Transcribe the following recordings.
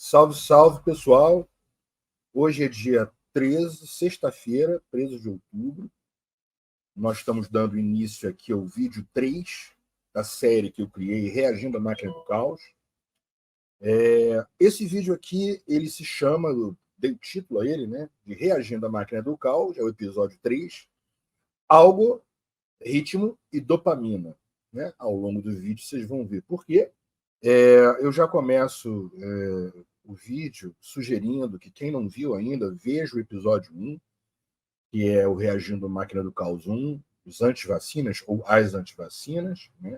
Salve, salve, pessoal. Hoje é dia 13, sexta-feira, 13 de outubro. Nós estamos dando início aqui ao vídeo 3 da série que eu criei, Reagindo à Máquina do Caos. Esse vídeo aqui, ele se chama, eu dei o título a ele, né, de Reagindo à Máquina do Caos, é o episódio 3, Algo, Ritmo e Dopamina. Né? Ao longo do vídeo vocês vão ver por quê. Eu já começo o vídeo sugerindo que quem não viu ainda, veja o episódio 1, que é o Reagindo à Máquina do Caos 1, os antivacinas ou as antivacinas. Né?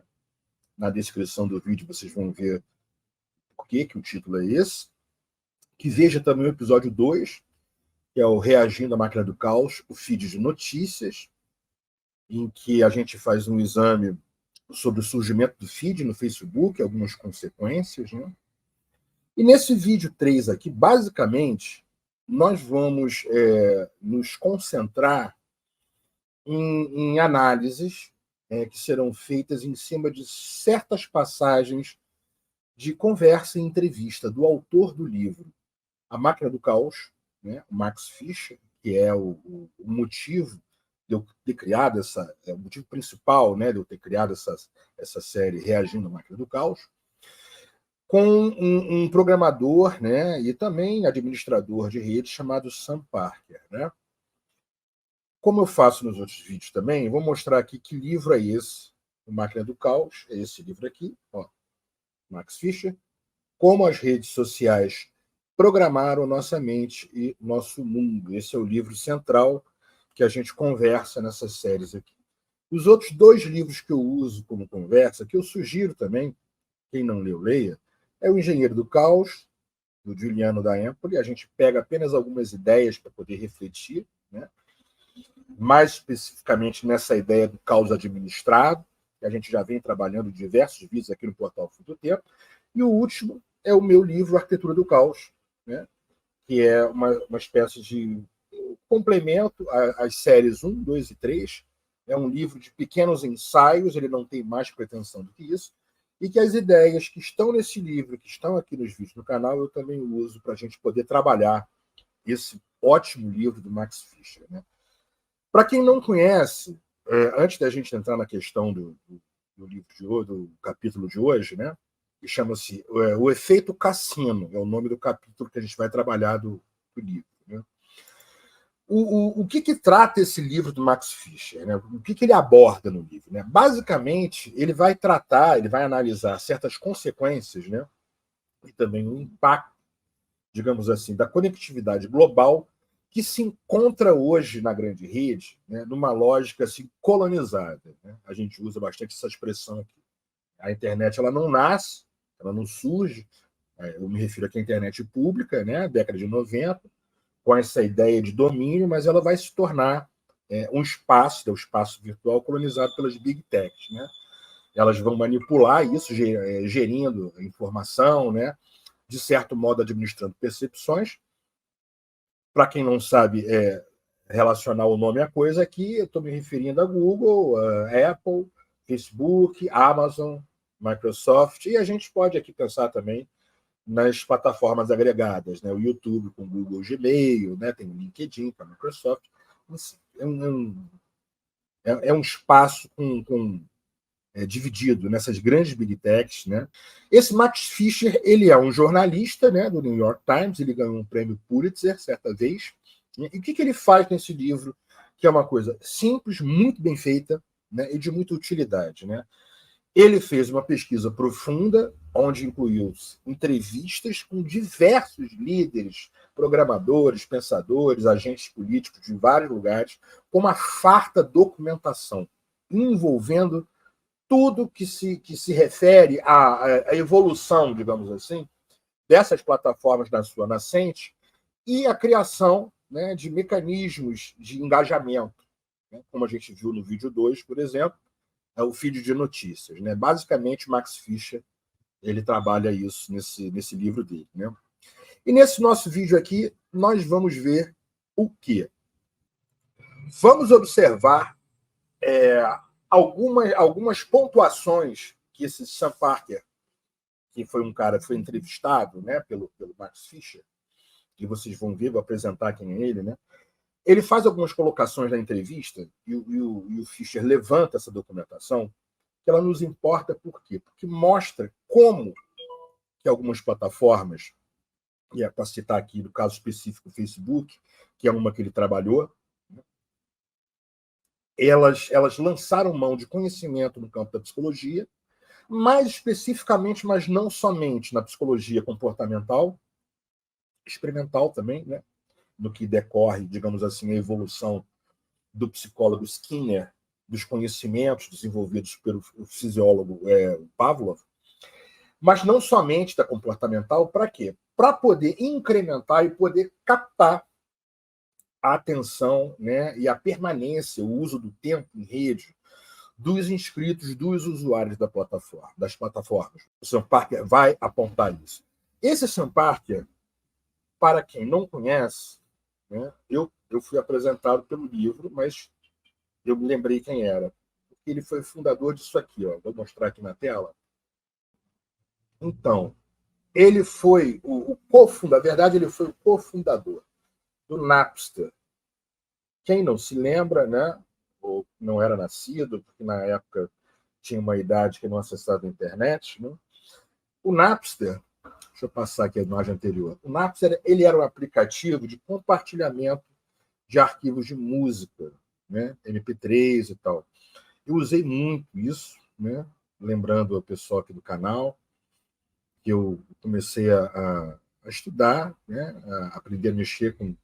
Na descrição do vídeo vocês vão ver por que o título é esse. Que veja também o episódio 2, que é o Reagindo à Máquina do Caos, o feed de notícias, em que a gente faz um exame sobre o surgimento do feed no Facebook, algumas consequências, né? E nesse vídeo 3 aqui, basicamente, nós vamos nos concentrar em análises que serão feitas em cima de certas passagens de conversa e entrevista do autor do livro A Máquina do Caos, né, o Max Fischer, que é o motivo de eu ter criado o motivo principal, né, de eu ter criado essa série Reagindo à Máquina do Caos, com um programador, né, e também administrador de rede chamado Sam Parker. Né? Como eu faço nos outros vídeos também, vou mostrar aqui que livro é esse, o Máquina do Caos, é esse livro aqui, ó, Max Fischer, Como as redes sociais programaram nossa mente e nosso mundo. Esse é o livro central que a gente conversa nessas séries aqui. Os outros 2 livros que eu uso como conversa, que eu sugiro também, quem não leu, leia, é O Engenheiro do Caos, do Giuliano da Empoli. A gente pega apenas algumas ideias para poder refletir, né? Mais especificamente nessa ideia do caos administrado, que a gente já vem trabalhando diversos vídeos aqui no Portal Fim do Tempo. E o último é o meu livro Arquitetura do Caos, né? Que é uma espécie de complemento às séries 1, 2 e 3. É um livro de pequenos ensaios, ele não tem mais pretensão do que isso, e que as ideias que estão nesse livro, que estão aqui nos vídeos no canal, eu também uso para a gente poder trabalhar esse ótimo livro do Max Fischer. Né? Para quem não conhece, antes da gente entrar na questão do livro de hoje, do capítulo de hoje, né, que chama-se O Efeito Cassino, é o nome do capítulo que a gente vai trabalhar do livro. Né? O que trata esse livro do Max Fischer? Né? O que ele aborda no livro? Né? Basicamente, ele vai analisar certas consequências, né? E também o impacto, digamos assim, da conectividade global que se encontra hoje na grande rede, né? Numa lógica assim, colonizada. Né? A gente usa bastante essa expressão aqui. A internet ela não nasce, ela não surge. Eu me refiro aqui à internet pública, né? Década de 90, com essa ideia de domínio, mas ela vai se tornar um espaço, o espaço virtual colonizado pelas big techs. Né? Elas vão manipular isso, gerindo informação, né? De certo modo administrando percepções. Para quem não sabe relacionar o nome à coisa aqui, eu estou me referindo a Google, a Apple, Facebook, Amazon, Microsoft, e a gente pode aqui pensar também nas plataformas agregadas, né? O YouTube com o Google Gmail, né? Tem o LinkedIn com a Microsoft. É um espaço dividido nessas grandes big techs. Né? Esse Max Fischer ele é um jornalista, né, do New York Times, ele ganhou um prêmio Pulitzer certa vez. Né? E o que ele faz nesse livro, que é uma coisa simples, muito bem feita, né, e de muita utilidade. Né? Ele fez uma pesquisa profunda, onde incluiu entrevistas com diversos líderes, programadores, pensadores, agentes políticos de vários lugares, com uma farta documentação envolvendo tudo que se refere à evolução, digamos assim, dessas plataformas na sua nascente e a criação, né, de mecanismos de engajamento, né, como a gente viu no vídeo 2, por exemplo, é o feed de notícias. Né? Basicamente, Max Fischer ele trabalha isso nesse livro dele. Né? E nesse nosso vídeo aqui, nós vamos ver o quê? Vamos observar algumas pontuações que esse Sam Parker que foi um cara que foi entrevistado, né, pelo Max Fischer, que vocês vão ver, vou apresentar quem é ele, né? Ele faz algumas colocações na entrevista e o Fischer levanta essa documentação, que ela nos importa por quê? Porque mostra como que algumas plataformas, e é para citar aqui no caso específico o Facebook, que é uma que ele trabalhou, elas lançaram mão de conhecimento no campo da psicologia, mais especificamente, mas não somente na psicologia comportamental, experimental também, né? No que decorre, digamos assim, a evolução do psicólogo Skinner, dos conhecimentos desenvolvidos pelo fisiólogo Pavlov, mas não somente da comportamental, para quê? Para poder incrementar e poder captar a atenção, né, e a permanência, o uso do tempo em rede dos inscritos, dos usuários das plataformas. O Sam Parker vai apontar isso. Esse Sam Parker, para quem não conhece, né, eu fui apresentado pelo livro, mas eu me lembrei quem era. Ele foi fundador disso aqui, ó. Vou mostrar aqui na tela. Então, ele foi o cofundador, na verdade, ele foi o cofundador do Napster. Quem não se lembra, né, ou não era nascido, porque na época tinha uma idade que não acessava a internet, né? O Napster, deixa eu passar aqui a imagem anterior. O Napster, ele era um aplicativo de compartilhamento de arquivos de música, né, MP3 e tal. Eu usei muito isso, né, lembrando o pessoal aqui do canal, que eu comecei a estudar, né, a aprender a mexer com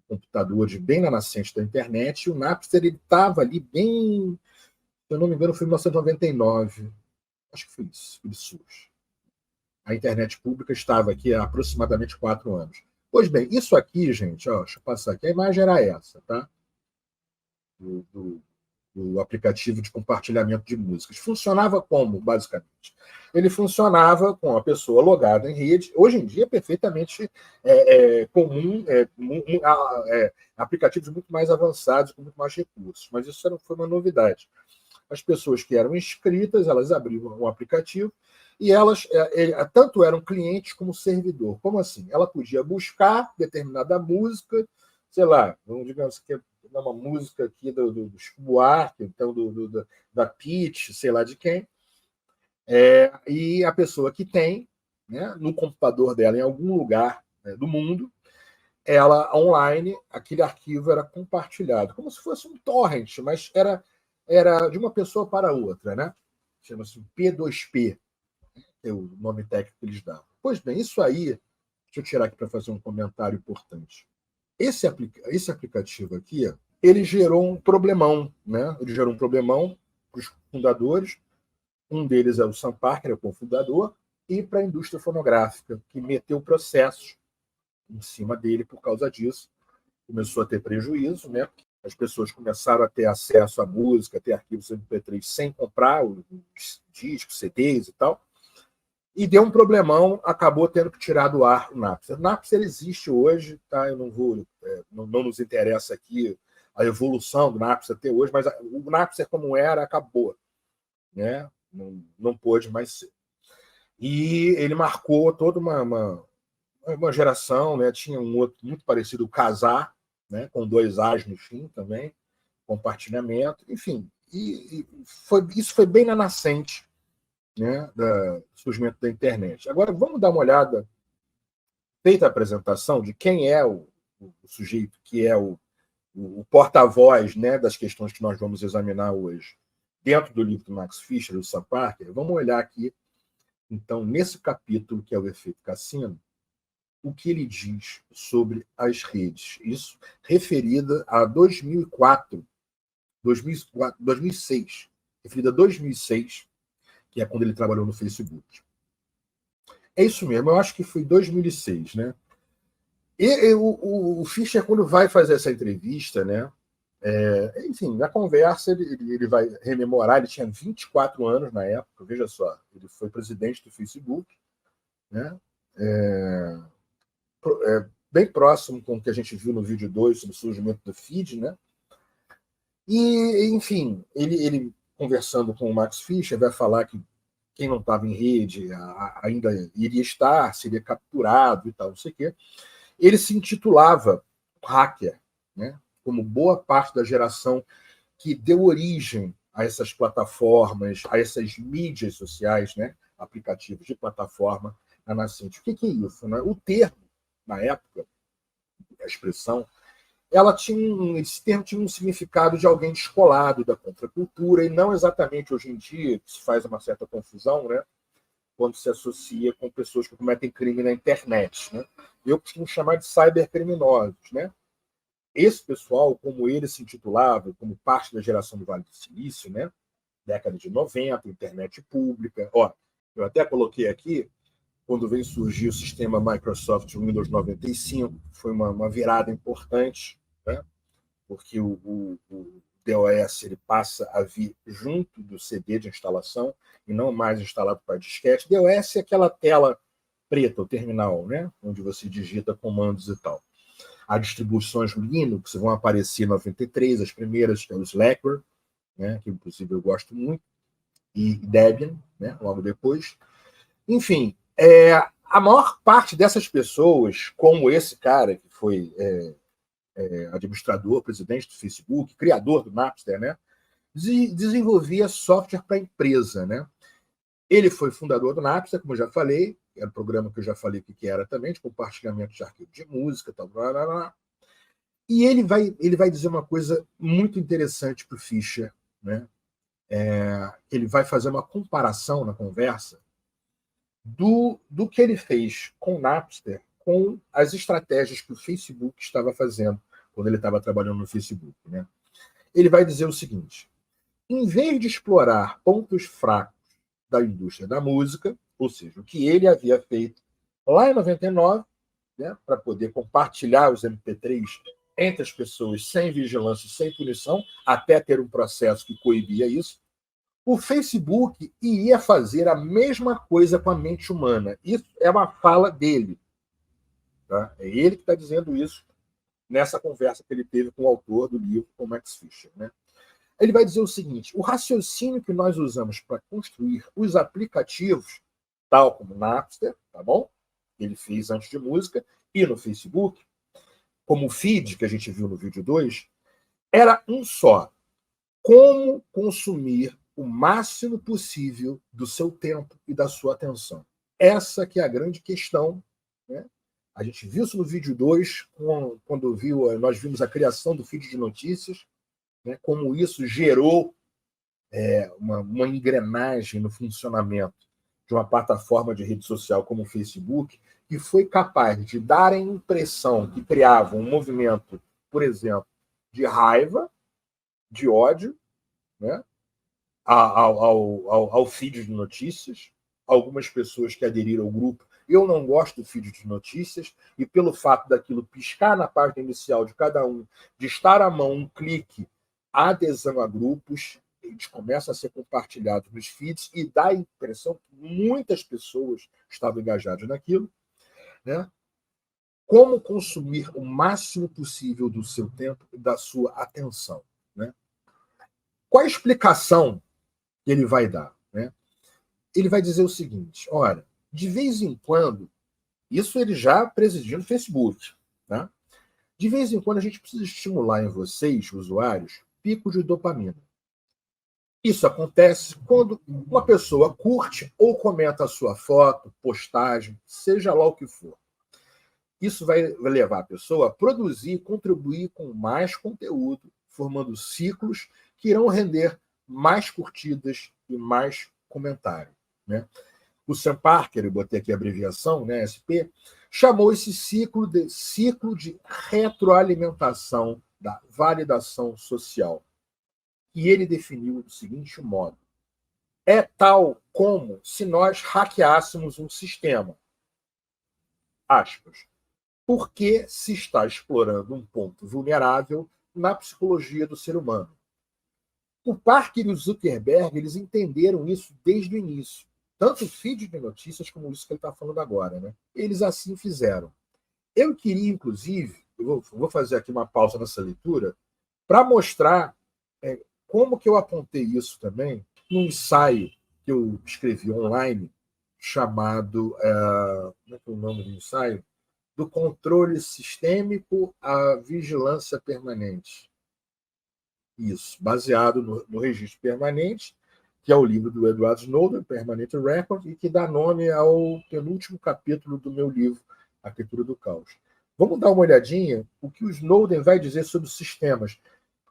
computadores bem na nascente da internet, e o Napster estava ali bem, se eu não me engano, foi em 1999. Acho que foi isso, ele surge. A internet pública estava aqui há aproximadamente 4 anos. Pois bem, isso aqui, gente, ó, deixa eu passar aqui, a imagem era essa, tá? Do aplicativo de compartilhamento de músicas. Funcionava como, basicamente? Ele funcionava com a pessoa logada em rede. Hoje em dia é perfeitamente comum, aplicativos muito mais avançados, com muito mais recursos, mas isso não foi uma novidade. As pessoas que eram inscritas, elas abriam um aplicativo e elas tanto eram clientes como servidor. Como assim? Ela podia buscar determinada música, sei lá, digamos que uma música aqui do Chico Buarque, então da Pitty, sei lá de quem, e a pessoa que tem, né, no computador dela, em algum lugar, né, do mundo, ela online, aquele arquivo era compartilhado, como se fosse um torrent, mas era de uma pessoa para outra, né? Chama-se P2P, é o nome técnico que eles davam. Pois bem, isso aí, deixa eu tirar aqui para fazer um comentário importante. Esse aplicativo aqui, ele gerou um problemão, né? Ele gerou um problemão para os fundadores. Um deles é o Sam Parker, é o cofundador, e para a indústria fonográfica, que meteu processos em cima dele por causa disso. Começou a ter prejuízo, né? As pessoas começaram a ter acesso à música, a ter arquivos MP3 sem comprar os discos, CDs e tal. E deu um problemão, acabou tendo que tirar do ar o Napster. O Napster existe hoje, tá? Eu não vou, não nos interessa aqui a evolução do Napster até hoje, mas o Napster como era acabou, né? Não pôde mais ser. E ele marcou toda uma geração, né? Tinha um outro muito parecido, o Kazaa, né? Com 2 As no fim também, compartilhamento, enfim. Isso foi bem na nascente, né, do surgimento da internet. Agora, vamos dar uma olhada, feita a apresentação, de quem é o sujeito que é o porta-voz, né, das questões que nós vamos examinar hoje, dentro do livro do Max Fischer, do Sam Parker. Vamos olhar aqui, então, nesse capítulo, que é o efeito cassino, o que ele diz sobre as redes. Isso referida a 2004, 2006, referida a 2006, que é quando ele trabalhou no Facebook. É isso mesmo, eu acho que foi 2006, né? E o Fischer, quando vai fazer essa entrevista, né? Enfim, na conversa ele vai rememorar, ele tinha 24 anos na época, veja só, ele foi presidente do Facebook, né? Bem próximo com o que a gente viu no vídeo 2 sobre o surgimento do feed, né? E, enfim, ele conversando com o Max Fischer, vai falar que quem não estava em rede ainda iria estar, seria capturado e tal, não sei o quê. Ele se intitulava hacker, né? Como boa parte da geração que deu origem a essas plataformas, a essas mídias sociais, né? Aplicativos de plataforma na nascente. O que é isso? Né? O termo, na época, a expressão, esse termo tinha um significado de alguém descolado da contracultura, e não exatamente hoje em dia, que se faz uma certa confusão, né? Quando se associa com pessoas que cometem crime na internet. Né? Eu costumo chamar de cybercriminosos. Né? Esse pessoal, como ele se intitulava, como parte da geração do Vale do Silício, né? Década de 90, internet pública. Ó, eu até coloquei aqui, quando veio surgir o sistema Microsoft Windows 95, foi uma virada importante, né? Porque o DOS ele passa a vir junto do CD de instalação e não mais instalado para disquete. DOS é aquela tela preta, o terminal, né? Onde você digita comandos e tal. As distribuições Linux vão aparecer em 93, as primeiras, que é o Slackware, né? Que inclusive eu gosto muito, e Debian, né? Logo depois. Enfim, a maior parte dessas pessoas, como esse cara que foi administrador, presidente do Facebook, criador do Napster, né? Desenvolvia software para a empresa, né? Ele foi fundador do Napster, como eu já falei, era um programa que eu já falei que era também, de compartilhamento de arquivo de música, tal, blá, blá, blá. E ele vai dizer uma coisa muito interessante para o Fischer, né? Ele vai fazer uma comparação na conversa do que ele fez com o Napster com as estratégias que o Facebook estava fazendo quando ele estava trabalhando no Facebook. Né? Ele vai dizer o seguinte: em vez de explorar pontos fracos da indústria da música, ou seja, o que ele havia feito lá em 99, né, para poder compartilhar os MP3 entre as pessoas sem vigilância, sem punição, até ter um processo que coibia isso, o Facebook iria fazer a mesma coisa com a mente humana. Isso é uma fala dele. Tá? É ele que está dizendo isso nessa conversa que ele teve com o autor do livro, com o Max Fischer. Né? Ele vai dizer o seguinte: o raciocínio que nós usamos para construir os aplicativos, tal como o Napster, tá bom? Ele fez antes de música, e no Facebook, como o feed que a gente viu no vídeo 2, era um só. Como consumir o máximo possível do seu tempo e da sua atenção. Essa que é a grande questão. Né? A gente viu isso no vídeo 2, quando nós vimos a criação do feed de notícias, né? Como isso gerou uma engrenagem no funcionamento de uma plataforma de rede social como o Facebook, que foi capaz de dar a impressão que criava um movimento, por exemplo, de raiva, de ódio, né? ao feed de notícias. Algumas pessoas que aderiram ao grupo, eu não gosto do feed de notícias, e pelo fato daquilo piscar na página inicial de cada um, de estar à mão um clique, a adesão a grupos, eles começam a ser compartilhados nos feeds e dá a impressão que muitas pessoas estavam engajadas naquilo. Né? Como consumir o máximo possível do seu tempo e da sua atenção. Né? Qual a explicação que ele vai dar? Né? Ele vai dizer o seguinte: olha, de vez em quando, isso ele já presidindo o Facebook, tá? De vez em quando a gente precisa estimular em vocês, usuários, picos de dopamina. Isso acontece quando uma pessoa curte ou comenta a sua foto, postagem, seja lá o que for. Isso vai levar a pessoa a produzir e contribuir com mais conteúdo, formando ciclos que irão render mais curtidas e mais comentários. Né? O Sam Parker, eu botei aqui a abreviação, né, SP, chamou esse ciclo de retroalimentação da validação social. E ele definiu do seguinte modo: é tal como se nós hackeássemos um sistema. Aspas. Porque se está explorando um ponto vulnerável na psicologia do ser humano. O Parker e o Zuckerberg, eles entenderam isso desde o início. Tanto o feed de notícias como isso que ele está falando agora. Né? Eles assim fizeram. Eu queria, inclusive, eu vou fazer aqui uma pausa nessa leitura, para mostrar como que eu apontei isso também num ensaio que eu escrevi online, chamado, como é que é o nome do ensaio? Do controle sistêmico à vigilância permanente. Isso, baseado no registro permanente, que é o livro do Edward Snowden, Permanent Record, e que dá nome ao penúltimo capítulo do meu livro, A Arquitetura do Caos. Vamos dar uma olhadinha o que o Snowden vai dizer sobre os sistemas,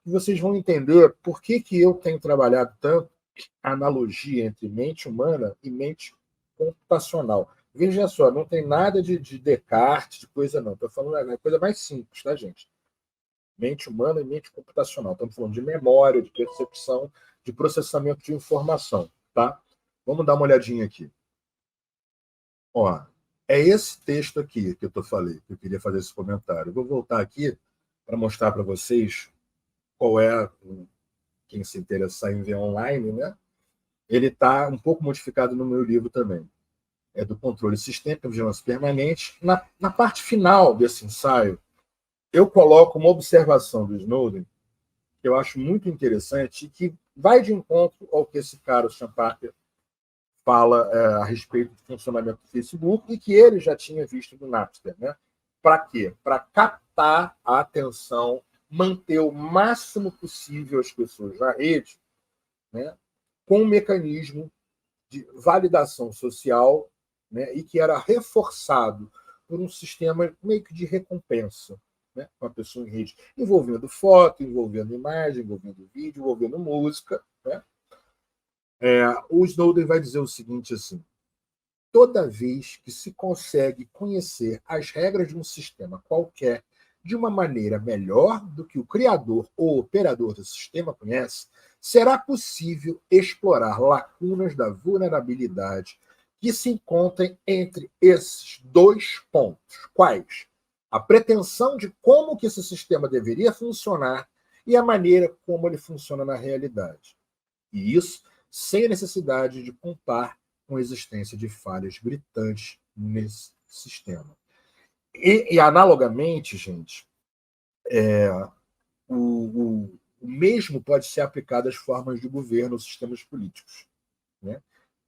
e vocês vão entender por que eu tenho trabalhado tanto a analogia entre mente humana e mente computacional. Veja só, não tem nada de Descartes, de coisa não. Estou falando da coisa mais simples, tá, gente? Mente humana e mente computacional. Estamos falando de memória, de percepção, de processamento de informação, tá? Vamos dar uma olhadinha aqui. Ó, é esse texto aqui que eu falei, que eu queria fazer esse comentário. Eu vou voltar aqui para mostrar para vocês qual é, quem se interessar em ver online, né? Ele está um pouco modificado no meu livro também. É do controle sistêmico, vigilância permanente. Na parte final desse ensaio, eu coloco uma observação do Snowden que eu acho muito interessante e que vai de encontro ao que esse cara, o Sean Parker, fala a respeito do funcionamento do Facebook e que ele já tinha visto no Napster. Né? Para quê? Para captar a atenção, manter o máximo possível as pessoas na rede, né? Com um mecanismo de validação social, né? E que era reforçado por um sistema meio que de recompensa, né? Com a pessoa em rede, envolvendo foto, envolvendo imagem, envolvendo vídeo, envolvendo música. Né? O Snowden vai dizer o seguinte assim: toda vez que se consegue conhecer as regras de um sistema qualquer de uma maneira melhor do que o criador ou operador do sistema conhece, será possível explorar lacunas da vulnerabilidade que se encontrem entre esses dois pontos. Quais? A pretensão de como que esse sistema deveria funcionar e a maneira como ele funciona na realidade. E isso sem a necessidade de contar com a existência de falhas gritantes nesse sistema. E analogamente, gente, o mesmo pode ser aplicado às formas de governo, aos sistemas políticos. Né?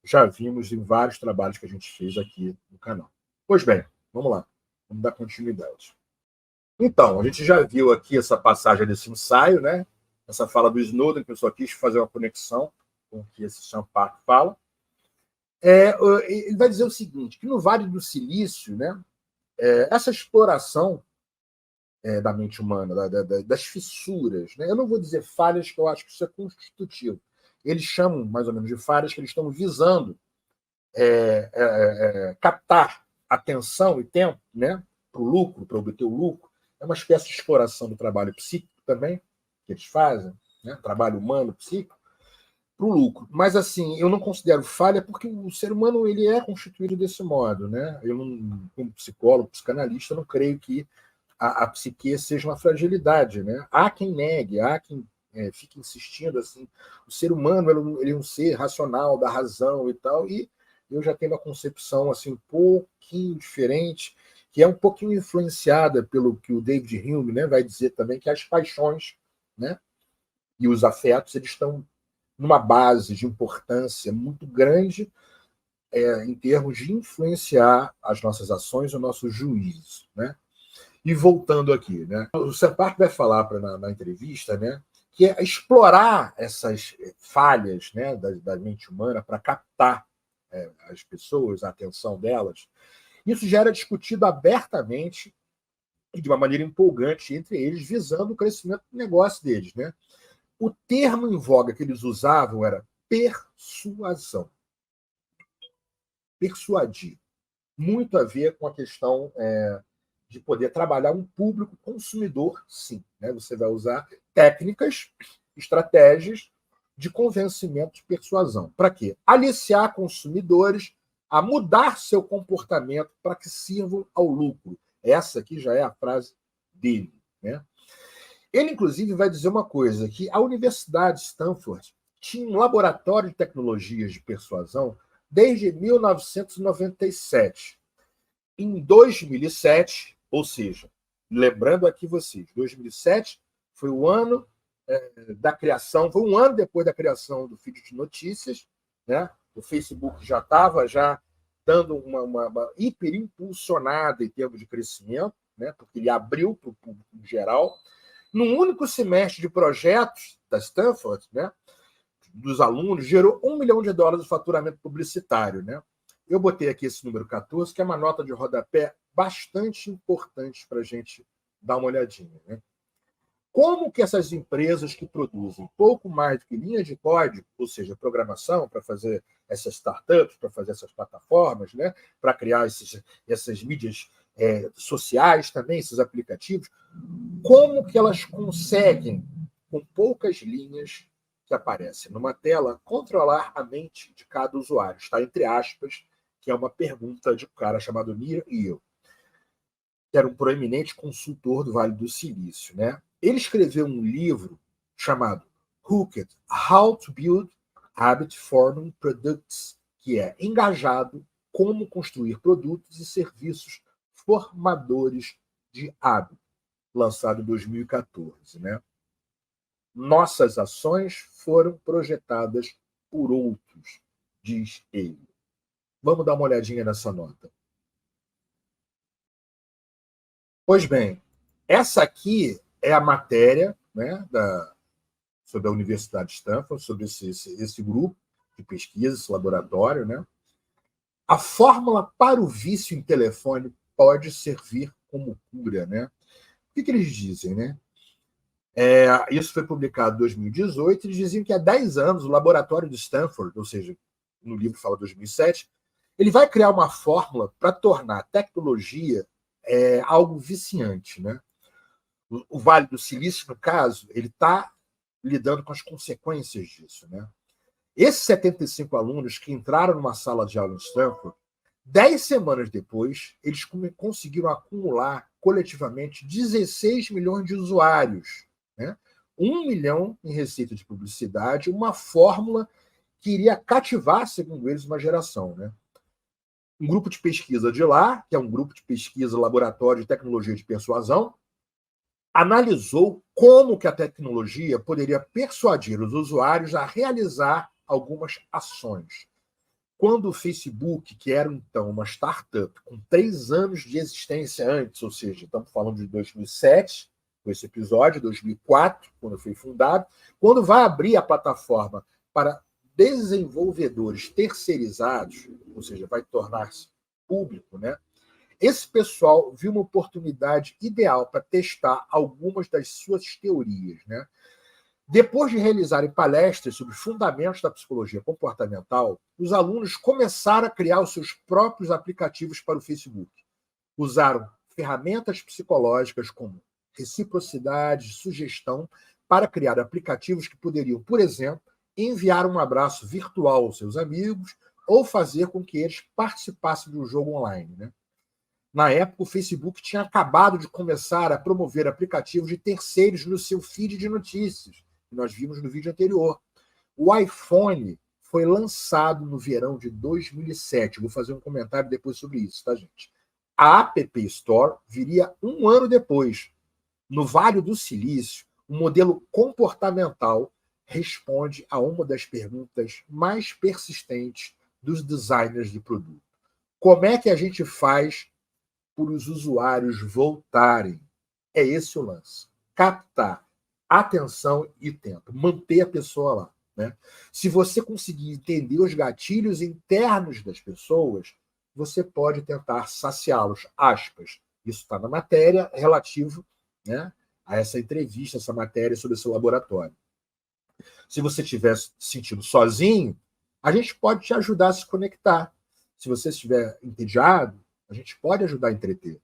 Já vimos em vários trabalhos que a gente fez aqui no canal. Pois bem, vamos lá. Vamos dar continuidade. Então, a gente já viu aqui essa passagem desse ensaio, né? Essa fala do Snowden, que eu só quis fazer uma conexão com o que esse Sean Parker fala. Ele vai dizer o seguinte, que no Vale do Silício, né, essa exploração da mente humana, das fissuras, né, eu não vou dizer falhas, que eu acho que isso é constitutivo. Eles chamam, mais ou menos, de falhas que eles estão visando captar atenção e tempo, né, para o lucro, para obter o lucro. É uma espécie de exploração do trabalho psíquico também, que eles fazem, né, trabalho humano, psíquico, para o lucro. Mas, assim, eu não considero falha porque o ser humano ele é constituído desse modo. Né? Eu, não, como psicólogo, psicanalista, não creio que a psique seja uma fragilidade. Né? Há quem negue, há quem fique insistindo assim. O ser humano ele é um ser racional, da razão e tal, e eu já tenho uma concepção assim, um pouquinho diferente, que é um pouquinho influenciada pelo que o David Hume, né, vai dizer também, que as paixões, né, e os afetos eles estão numa base de importância muito grande em termos de influenciar as nossas ações, o nosso juízo. Né? E voltando aqui, né? O Separt vai falar na entrevista, né, que é explorar essas falhas, né, da mente humana para captar as pessoas, a atenção delas. Isso já era discutido abertamente e de uma maneira empolgante entre eles, visando o crescimento do negócio deles. Né? O termo em voga que eles usavam era persuasão. Persuadir. Muito a ver com a questão de poder trabalhar um público consumidor, sim. Né? Você vai usar técnicas, estratégias de convencimento de persuasão. Para quê? Aliciar consumidores a mudar seu comportamento para que sirvam ao lucro. Essa aqui já é a frase dele. Né? Ele, inclusive, vai dizer uma coisa, que a Universidade de Stanford tinha um laboratório de tecnologias de persuasão desde 1997. Em 2007, ou seja, lembrando aqui vocês, 2007 foi o ano da criação, foi um ano depois da criação do feed de notícias, né? O Facebook já estava dando uma hiperimpulsionada em termos de crescimento, né? Porque ele abriu para o público em geral. Num único semestre de projetos da Stanford, né, dos alunos, gerou $1 milhão de faturamento publicitário. Né? Eu botei aqui esse número 14, que é uma nota de rodapé bastante importante para a gente dar uma olhadinha. Né? Como que essas empresas que produzem pouco mais do que linha de código, ou seja, programação para fazer essas startups, para fazer essas plataformas, né, para criar essas mídias sociais também, esses aplicativos, como que elas conseguem, com poucas linhas que aparecem numa tela, controlar a mente de cada usuário? Está entre aspas, que é uma pergunta de um cara chamado Nir Eyal, que era um proeminente consultor do Vale do Silício. Né? Ele escreveu um livro chamado Hooked: How to Build Habit Forming Products, que é Engajado: Como Construir Produtos e Serviços Formadores de Hábito, lançado em 2014. Né? Nossas ações foram projetadas por outros, diz ele. Vamos dar uma olhadinha nessa nota. Pois bem, essa aqui é a matéria, né, sobre a Universidade de Stanford, sobre esse grupo de pesquisa, esse laboratório. Né? A fórmula para o vício em telefone pode servir como cura. Né? O que eles dizem? Né? Isso foi publicado em 2018. Eles diziam que há 10 anos o laboratório de Stanford, ou seja, no livro fala 2007, ele vai criar uma fórmula para tornar a tecnologia algo viciante. Né? O Vale do Silício, no caso, ele está lidando com as consequências disso. Né? Esses 75 alunos que entraram numa sala de aula em Stanford, 10 semanas depois, eles conseguiram acumular coletivamente 16 milhões de usuários. Né? 1 milhão em receita de publicidade, uma fórmula que iria cativar, segundo eles, uma geração. Né? Um grupo de pesquisa de lá, que é um grupo de pesquisa Laboratório de Tecnologia de Persuasão, analisou como que a tecnologia poderia persuadir os usuários a realizar algumas ações. Quando o Facebook, que era então uma startup com 3 anos de existência antes, ou seja, estamos falando de 2007, com esse episódio, 2004, quando foi fundado, quando vai abrir a plataforma para desenvolvedores terceirizados, ou seja, vai tornar-se público, né? Esse pessoal viu uma oportunidade ideal para testar algumas das suas teorias. Né? Depois de realizarem palestras sobre fundamentos da psicologia comportamental, os alunos começaram a criar os seus próprios aplicativos para o Facebook. Usaram ferramentas psicológicas como reciprocidade, sugestão, para criar aplicativos que poderiam, por exemplo, enviar um abraço virtual aos seus amigos ou fazer com que eles participassem de um jogo online. Né? Na época, o Facebook tinha acabado de começar a promover aplicativos de terceiros no seu feed de notícias, que nós vimos no vídeo anterior. O iPhone foi lançado no verão de 2007. Eu vou fazer um comentário depois sobre isso, tá, gente? A App Store viria 1 ano depois. No Vale do Silício, o modelo comportamental responde a uma das perguntas mais persistentes dos designers de produto. Como é que a gente faz por os usuários voltarem? É esse o lance. Captar atenção e tempo. Manter a pessoa lá. Né? Se você conseguir entender os gatilhos internos das pessoas, você pode tentar saciá-los. Aspas. Isso está na matéria relativo, né, a essa entrevista, essa matéria sobre esse laboratório. Se você estiver se sentindo sozinho, a gente pode te ajudar a se conectar. Se você estiver entediado, a gente pode ajudar a entreter.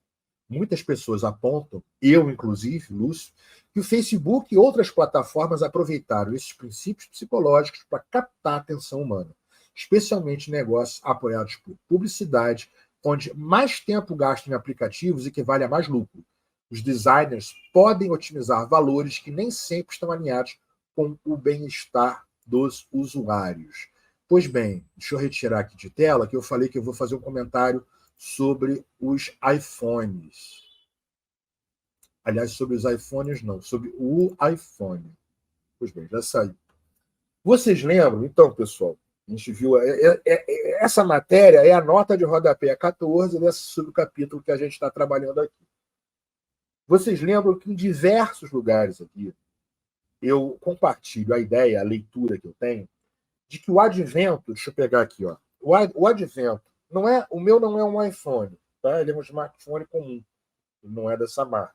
Muitas pessoas apontam, eu inclusive, Lúcio, que o Facebook e outras plataformas aproveitaram esses princípios psicológicos para captar a atenção humana, especialmente negócios apoiados por publicidade, onde mais tempo gasto em aplicativos equivale a mais lucro. Os designers podem otimizar valores que nem sempre estão alinhados com o bem-estar dos usuários. Pois bem, deixa eu retirar aqui de tela, que eu falei que eu vou fazer um comentário sobre os iPhones. Aliás, sobre os iPhones não, sobre o iPhone. Pois bem, já saiu. Vocês lembram, então, pessoal, A gente viu. Essa matéria é a nota de rodapé 14 desse subcapítulo que a gente está trabalhando aqui. Vocês lembram que em diversos lugares aqui eu compartilho a ideia, a leitura que eu tenho, de que o advento, deixa eu pegar aqui, ó, o advento, o meu não é um iPhone, tá? Ele é um smartphone comum, não é dessa marca.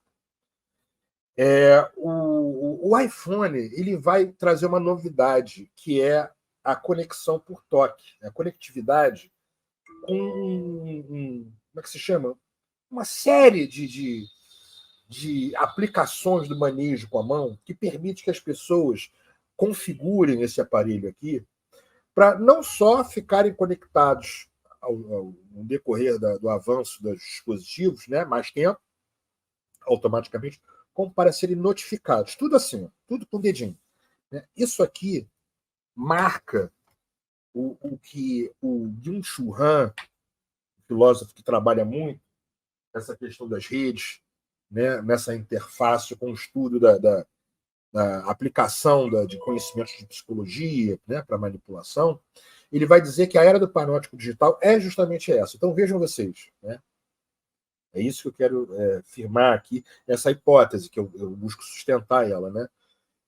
O iPhone ele vai trazer uma novidade, que é a conexão por toque, a conectividade com como é que se chama? Uma série de aplicações do manejo com a mão que permite que as pessoas configurem esse aparelho aqui para não só ficarem conectados no decorrer do avanço dos dispositivos, né, mais tempo, automaticamente, como para serem notificados. Tudo assim, tudo com o dedinho. Né? Isso aqui marca o que o Byung-Chul Han, filósofo que trabalha muito essa questão das redes, né, nessa interface com o estudo da aplicação de conhecimentos de psicologia, né, para manipulação, ele vai dizer que a era do panóptico digital é justamente essa. Então vejam vocês, né? É isso que eu quero firmar aqui, essa hipótese que eu busco sustentar ela, né?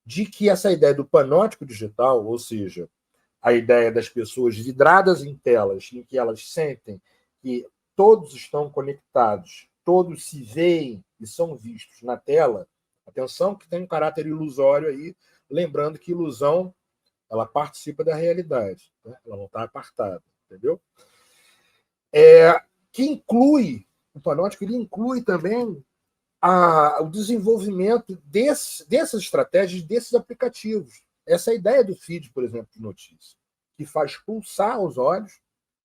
De que essa ideia do panóptico digital, ou seja, a ideia das pessoas vidradas em telas, em que elas sentem que todos estão conectados, todos se veem e são vistos na tela. Atenção que tem um caráter ilusório aí, lembrando que ilusão ela participa da realidade, né? Ela não está apartada, entendeu? Que inclui, o panóptico ele inclui também o desenvolvimento dessas estratégias, desses aplicativos. Essa é a ideia do feed, por exemplo, de notícia, que faz pulsar os olhos,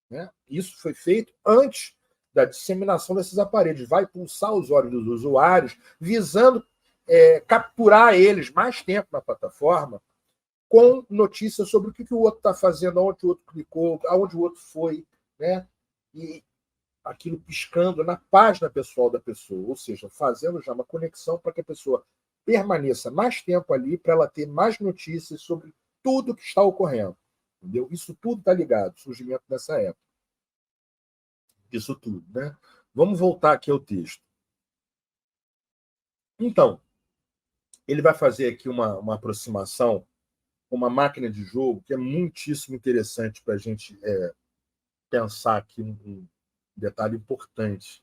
né? Isso foi feito antes da disseminação desses aparelhos. Vai pulsar os olhos dos usuários, visando capturar eles mais tempo na plataforma, com notícias sobre o que o outro está fazendo, aonde o outro clicou, aonde o outro foi, né? E aquilo piscando na página pessoal da pessoa, ou seja, fazendo já uma conexão para que a pessoa permaneça mais tempo ali, para ela ter mais notícias sobre tudo que está ocorrendo. Entendeu? Isso tudo está ligado, surgimento dessa época. Isso tudo, né? Vamos voltar aqui ao texto. Então, ele vai fazer aqui uma aproximação com uma máquina de jogo que é muitíssimo interessante para a gente pensar aqui um detalhe importante.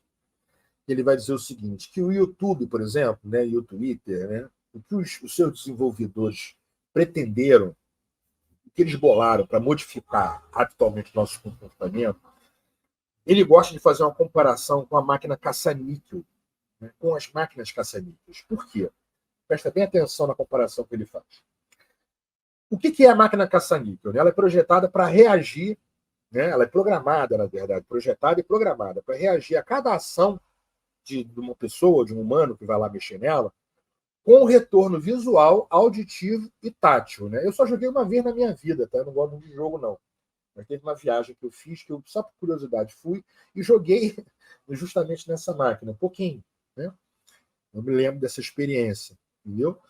Ele vai dizer o seguinte, que o YouTube, por exemplo, né, e o Twitter, né, o que os seus desenvolvedores pretenderam, o que eles bolaram para modificar atualmente o nosso comportamento, ele gosta de fazer uma comparação com a máquina caça-níquel, né, com as máquinas caça-níqueis. Por quê? Presta bem atenção na comparação que ele faz. O que é a máquina caça-níquel? Ela é projetada para reagir, né, ela é programada, na verdade, projetada e programada para reagir a cada ação de uma pessoa, de um humano que vai lá mexer nela, com retorno visual, auditivo e tátil. Né? Eu só joguei uma vez na minha vida, tá? Eu não gosto de jogo, não. Mas teve uma viagem que eu fiz, que eu, só por curiosidade, fui e joguei justamente nessa máquina, um pouquinho. Né? Eu me lembro dessa experiência, entendeu?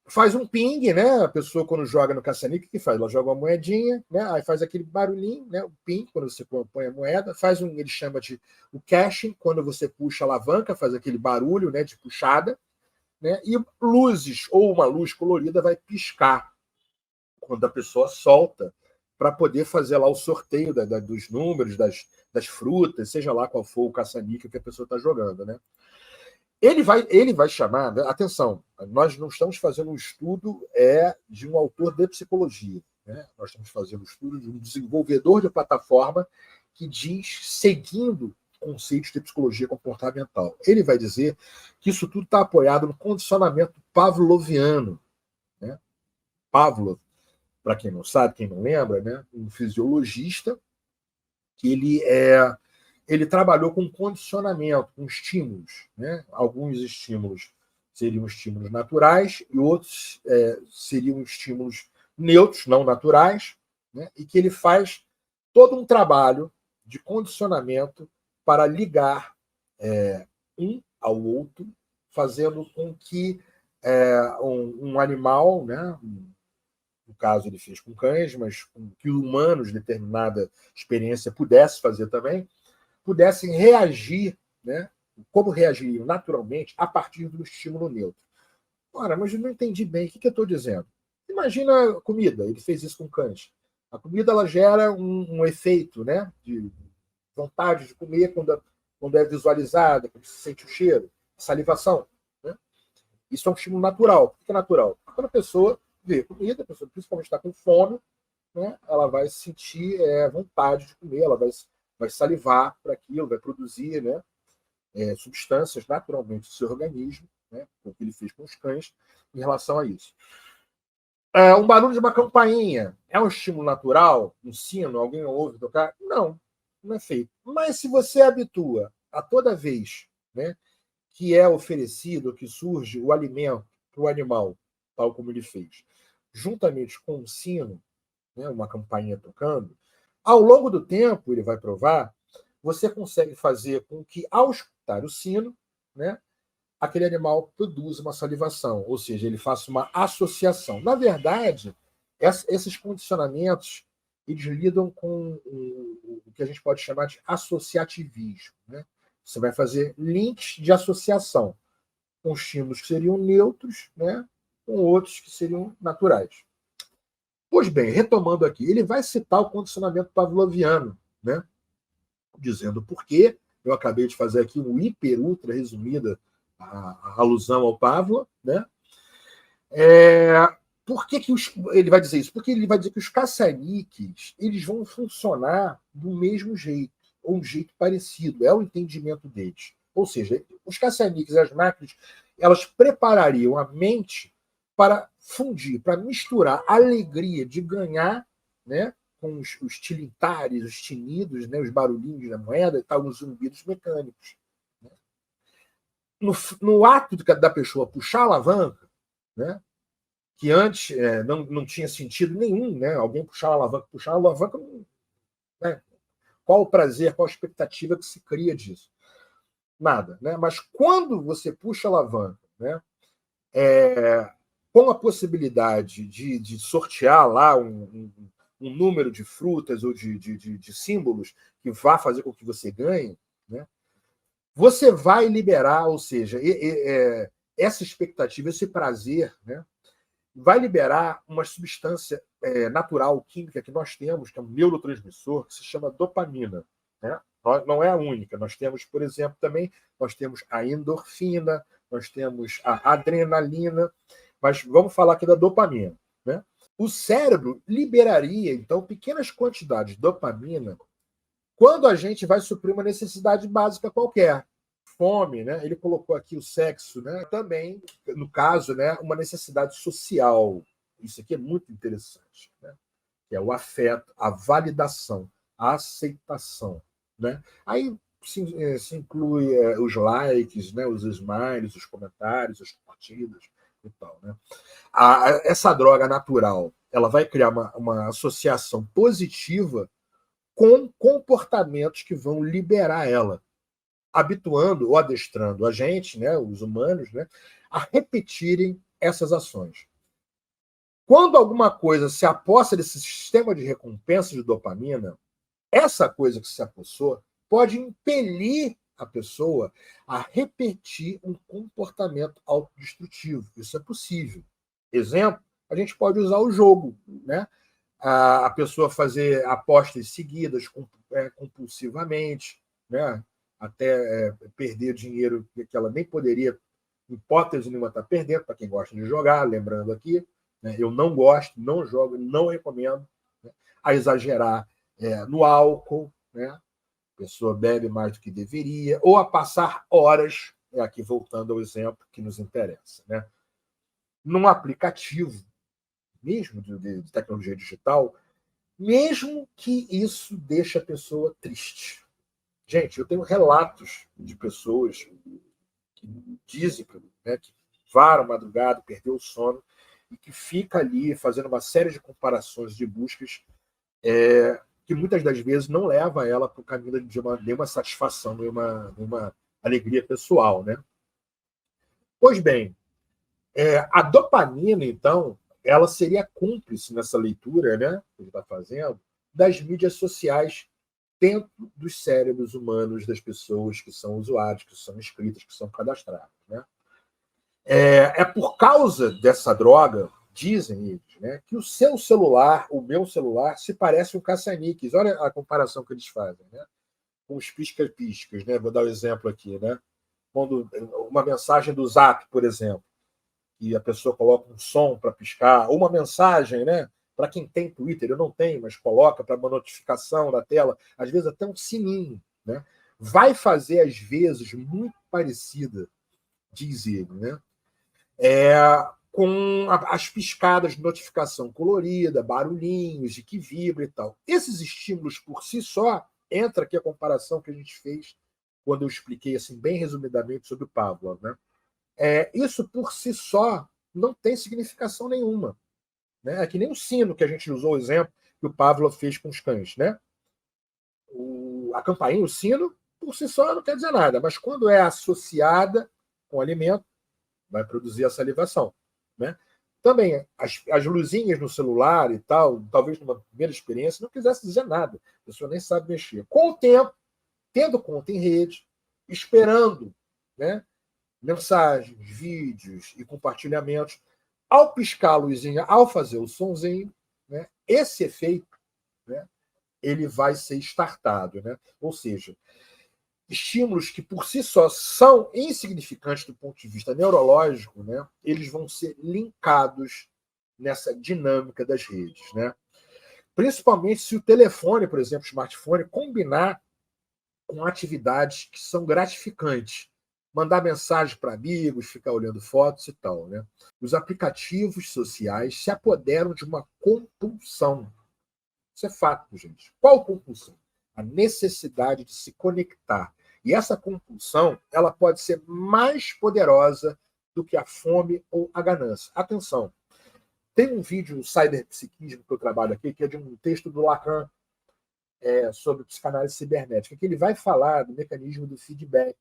Faz um ping, né? A pessoa, quando joga no caça-níquel, o que faz? Ela joga uma moedinha, né? Aí faz aquele barulhinho, né? O ping, quando você põe a moeda, faz ele chama de o caching, quando você puxa a alavanca, faz aquele barulho, né? De puxada, né? E luzes, ou uma luz colorida, vai piscar quando a pessoa solta, para poder fazer lá o sorteio dos números, das frutas, seja lá qual for o caça-níquel que a pessoa está jogando, né? Ele vai chamar, atenção, nós não estamos fazendo um estudo de um autor de psicologia, né? Nós estamos fazendo um estudo de um desenvolvedor de plataforma que diz, seguindo conceitos de psicologia comportamental. Ele vai dizer que isso tudo está apoiado no condicionamento pavloviano. Né? Pavlov, para quem não sabe, quem não lembra, né? Um fisiologista que ele trabalhou com condicionamento, com estímulos. Né? Alguns estímulos seriam estímulos naturais e outros seriam estímulos neutros, não naturais, né? E que ele faz todo um trabalho de condicionamento para ligar um ao outro, fazendo com que um animal, né? No caso ele fez com cães, mas que humanos, determinada experiência, pudesse fazer também, pudessem reagir, né? Como reagiriam naturalmente a partir do estímulo neutro. Ora, mas eu não entendi bem. O que eu estou dizendo? Imagina a comida. Ele fez isso com cães. A comida ela gera um efeito, né, de vontade de comer quando é visualizada, quando se sente o cheiro, salivação. Né? Isso é um estímulo natural. Por que é natural? Quando a pessoa vê comida, a pessoa principalmente está com fome, né, ela vai sentir vontade de comer, ela vai salivar para aquilo, vai produzir, né, substâncias naturalmente do seu organismo, né, o que ele fez com os cães, em relação a isso. Um barulho de uma campainha é um estímulo natural? Um sino? Alguém ouve tocar? Não, não é feito. Mas se você habitua a toda vez, né, que é oferecido, que surge o alimento para o animal, tal como ele fez, juntamente com um sino, né, uma campainha tocando, ao longo do tempo, ele vai provar, você consegue fazer com que, ao escutar o sino, né, aquele animal produza uma salivação, ou seja, ele faça uma associação. Na verdade, esses condicionamentos eles lidam com o que a gente pode chamar de associativismo. Né? Você vai fazer links de associação com estímulos que seriam neutros, né, com outros que seriam naturais. Pois bem, retomando aqui, ele vai citar o condicionamento pavloviano, né, dizendo por quê. Eu acabei de fazer aqui um ultra resumida a alusão ao Pavlov, né? Por que ele vai dizer isso? Porque ele vai dizer que os caça-níqueis eles vão funcionar do mesmo jeito, ou um jeito parecido, é o entendimento deles. Ou seja, os caça-níqueis, as máquinas, elas preparariam a mente para fundir, para misturar a alegria de ganhar, né, com os tilintares, os tinidos, né, os barulhinhos da moeda e tal, os zumbidos mecânicos. No ato da pessoa puxar a alavanca, né, que antes não tinha sentido nenhum, né, alguém puxar a alavanca, né, qual o prazer, qual a expectativa que se cria disso? Nada. Né? Mas quando você puxa a alavanca, né, com a possibilidade de sortear lá um número de frutas ou de símbolos que vá fazer com que você ganhe, né, você vai liberar, ou seja, essa expectativa, esse prazer, né, vai liberar uma substância natural, química que nós temos, que é um neurotransmissor, que se chama dopamina. Né? Não é a única. Nós temos, por exemplo, também nós temos a endorfina, nós temos a adrenalina, mas vamos falar aqui da dopamina. Né? O cérebro liberaria, então, pequenas quantidades de dopamina quando a gente vai suprir uma necessidade básica qualquer. Fome, né? Ele colocou aqui o sexo, né? Também, no caso, né, uma necessidade social. Isso aqui é muito interessante, né? Que é o afeto, a validação, a aceitação, né? Aí se inclui os likes, né, os smiles, os comentários, as curtidas e tal, né? Essa droga natural, ela vai criar uma associação positiva com comportamentos que vão liberar ela, habituando ou adestrando a gente, né, os humanos, né, a repetirem essas ações. Quando alguma coisa se aposta desse sistema de recompensa de dopamina, essa coisa que se apossou pode impelir a pessoa a repetir um comportamento autodestrutivo. Isso é possível. Exemplo, a gente pode usar o jogo, né? A pessoa fazer apostas seguidas compulsivamente, né? Até perder dinheiro que ela nem poderia, em hipótese nenhuma, estar perdendo, para quem gosta de jogar, lembrando aqui, né? Eu não gosto, não jogo, não recomendo, né? A exagerar no álcool, né? A pessoa bebe mais do que deveria, ou a passar horas, aqui voltando ao exemplo que nos interessa, né? Num aplicativo, mesmo de tecnologia digital, mesmo que isso deixe a pessoa triste. Gente, eu tenho relatos de pessoas que dizem né, que varam madrugada, perdeu o sono, e que fica ali fazendo uma série de comparações de buscas que muitas das vezes não leva ela para o caminho de nenhuma satisfação, nenhuma alegria pessoal. Né? Pois bem, a dopamina, então, ela seria cúmplice nessa leitura, né, que ele está fazendo, das mídias sociais dentro dos cérebros humanos das pessoas que são usuários, que são inscritas, que são cadastradas. Né? É por causa dessa droga, dizem eles, né, que o seu celular, o meu celular, se parece um caça-níqueis. Olha a comparação que eles fazem, né? Com os pisca-piscas. Né? Vou dar um exemplo aqui. Né? Quando uma mensagem do Zap, por exemplo, e a pessoa coloca um som para piscar, ou uma mensagem, né? Para quem tem Twitter, eu não tenho, mas coloca para uma notificação da tela, às vezes até um sininho, né? Vai fazer, às vezes, muito parecida, diz ele, né? Com as piscadas de notificação colorida, barulhinhos de que vibra e tal. Esses estímulos por si só, entra aqui a comparação que a gente fez quando eu expliquei assim bem resumidamente sobre o Pavlov, né? Isso por si só não tem significação nenhuma. Né? É que nem o sino que a gente usou o exemplo que o Pavlov fez com os cães. Né? A campainha, o sino, por si só não quer dizer nada, mas quando é associada com o alimento, vai produzir a salivação. Né? Também, as luzinhas no celular e tal, talvez numa primeira experiência, não quisesse dizer nada. A pessoa nem sabe mexer. Com o tempo, tendo conta em rede, esperando, né? Mensagens, vídeos e compartilhamentos, ao piscar a luzinha, ao fazer o sonzinho, né, esse efeito, né, ele vai ser startado. Né? Ou seja, estímulos que por si só são insignificantes do ponto de vista neurológico, né, eles vão ser linkados nessa dinâmica das redes. Né? Principalmente se o telefone, por exemplo, o smartphone, combinar com atividades que são gratificantes. Mandar mensagem para amigos, ficar olhando fotos e tal. Né? Os aplicativos sociais se apoderam de uma compulsão. Isso é fato, gente. Qual compulsão? A necessidade de se conectar. E essa compulsão ela pode ser mais poderosa do que a fome ou a ganância. Atenção, tem um vídeo no Cyberpsiquismo que eu trabalho aqui, que é de um texto do Lacan sobre psicanálise cibernética, que ele vai falar do mecanismo do feedback,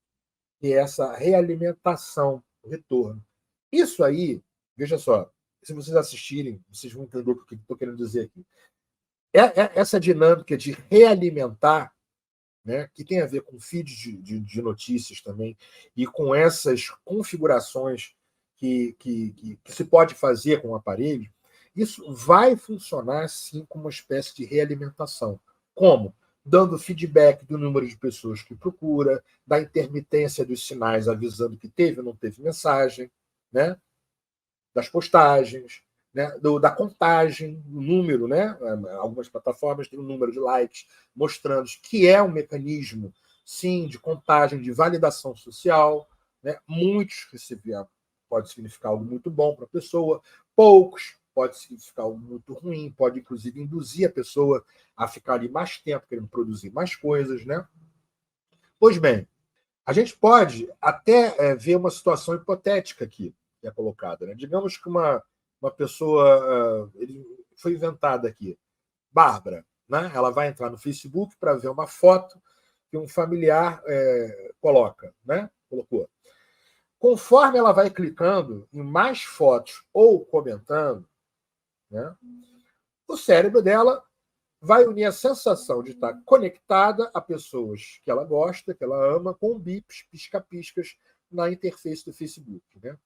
que é essa realimentação, o retorno. Isso aí, veja só, se vocês assistirem, vocês vão entender o que estou querendo dizer aqui. Essa dinâmica de realimentar, né, que tem a ver com feeds de notícias também, e com essas configurações que se pode fazer com o aparelho, isso vai funcionar, sim, como uma espécie de realimentação. Como? Dando feedback do número de pessoas que procura, da intermitência dos sinais avisando que teve ou não teve mensagem, né? Das postagens, né? Da contagem, do número, né? Algumas plataformas têm um número de likes, mostrando que é um mecanismo, sim, de contagem, de validação social. Né? Muitos pode significar algo muito bom para a pessoa, poucos pode significar algo muito ruim, pode inclusive induzir a pessoa a ficar ali mais tempo, querendo produzir mais coisas. Né? Pois bem, a gente pode até ver uma situação hipotética aqui, que é colocada. Né? Digamos que uma pessoa foi inventada aqui, Bárbara. Né? Ela vai entrar no Facebook para ver uma foto que um familiar coloca. Né? Colocou. Conforme ela vai clicando em mais fotos ou comentando, né, o cérebro dela vai unir a sensação de estar conectada a pessoas que ela gosta, que ela ama, com bips, pisca-piscas na interface do Facebook. Né?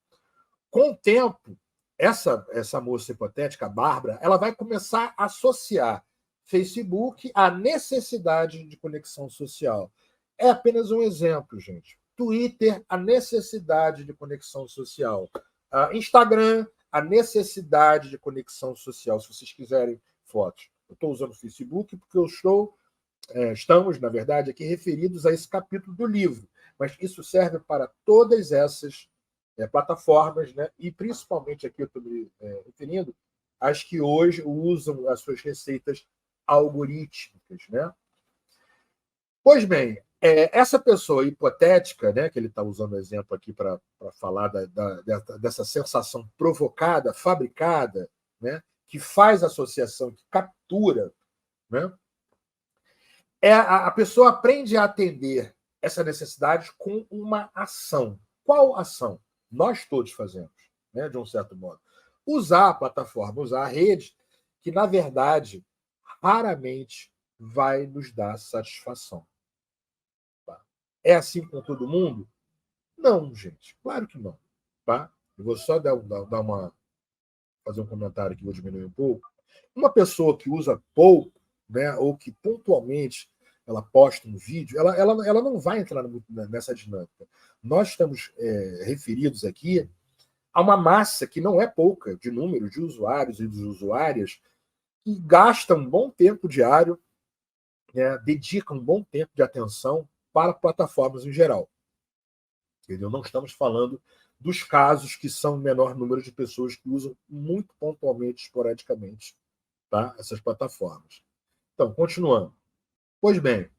Com o tempo, essa moça hipotética, a Bárbara, ela vai começar a associar Facebook à necessidade de conexão social. É apenas um exemplo, gente. Twitter, a necessidade de conexão social. Instagram, a necessidade de conexão social. Se vocês quiserem fotos. Eu estou usando o Facebook porque estamos, na verdade, aqui referidos a esse capítulo do livro. Mas isso serve para todas essas plataformas, né? E principalmente aqui eu estou me referindo às que hoje usam as suas receitas algorítmicas. Né? Pois bem, essa pessoa hipotética, né, que ele está usando o exemplo aqui para falar dessa sensação provocada, fabricada, né, que faz associação, que captura, né, a pessoa aprende a atender essa necessidade com uma ação. Qual ação? Nós todos fazemos, né, de um certo modo. usar a plataforma, usar a rede, que, na verdade, raramente vai nos dar satisfação. Tá? É assim com todo mundo? Não, gente, claro que não. Tá? Eu vou só fazer um comentário aqui, vou diminuir um pouco. Uma pessoa que usa pouco, né, ou que pontualmente ela posta um vídeo, ela não vai entrar nessa dinâmica. Nós estamos referidos aqui a uma massa que não é pouca de número de usuários e de usuárias que gastam um bom tempo diário, né, dedicam um bom tempo de atenção para plataformas em geral. Entendeu? Não estamos falando dos casos que são o menor número de pessoas que usam muito pontualmente, esporadicamente, tá? Essas plataformas. Então, continuando. Pois bem,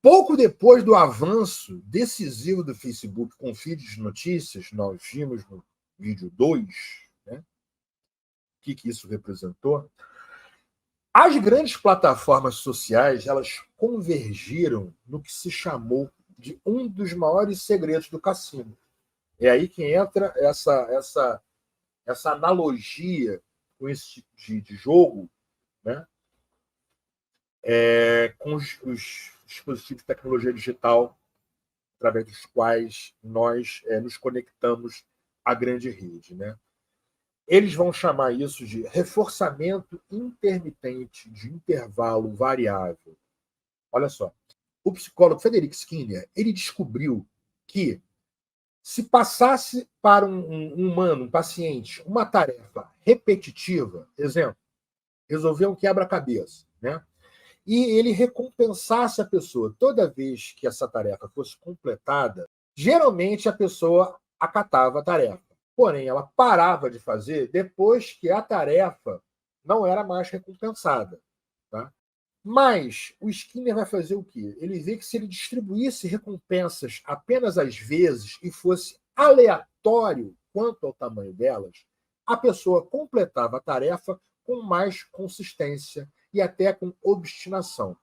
pouco depois do avanço decisivo do Facebook com feed de notícias, nós vimos no vídeo 2, né, o que isso representou, as grandes plataformas sociais elas convergiram no que se chamou de um dos maiores segredos do cassino. É aí que entra essa analogia com esse tipo de jogo, né? Com os dispositivos de tecnologia digital, através dos quais nós nos conectamos à grande rede. Né? Eles vão chamar isso de reforçamento intermitente de intervalo variável. Olha só, o psicólogo Frederick Skinner ele descobriu que se passasse para um humano, um paciente, uma tarefa repetitiva, exemplo, resolver um quebra-cabeça, né? E ele recompensasse a pessoa toda vez que essa tarefa fosse completada, geralmente a pessoa acatava a tarefa. Porém, ela parava de fazer depois que a tarefa não era mais recompensada. Tá? Mas o Skinner vai fazer o quê? Ele vê que se ele distribuísse recompensas apenas às vezes e fosse aleatório quanto ao tamanho delas, a pessoa completava a tarefa com mais consistência e até com obstinação.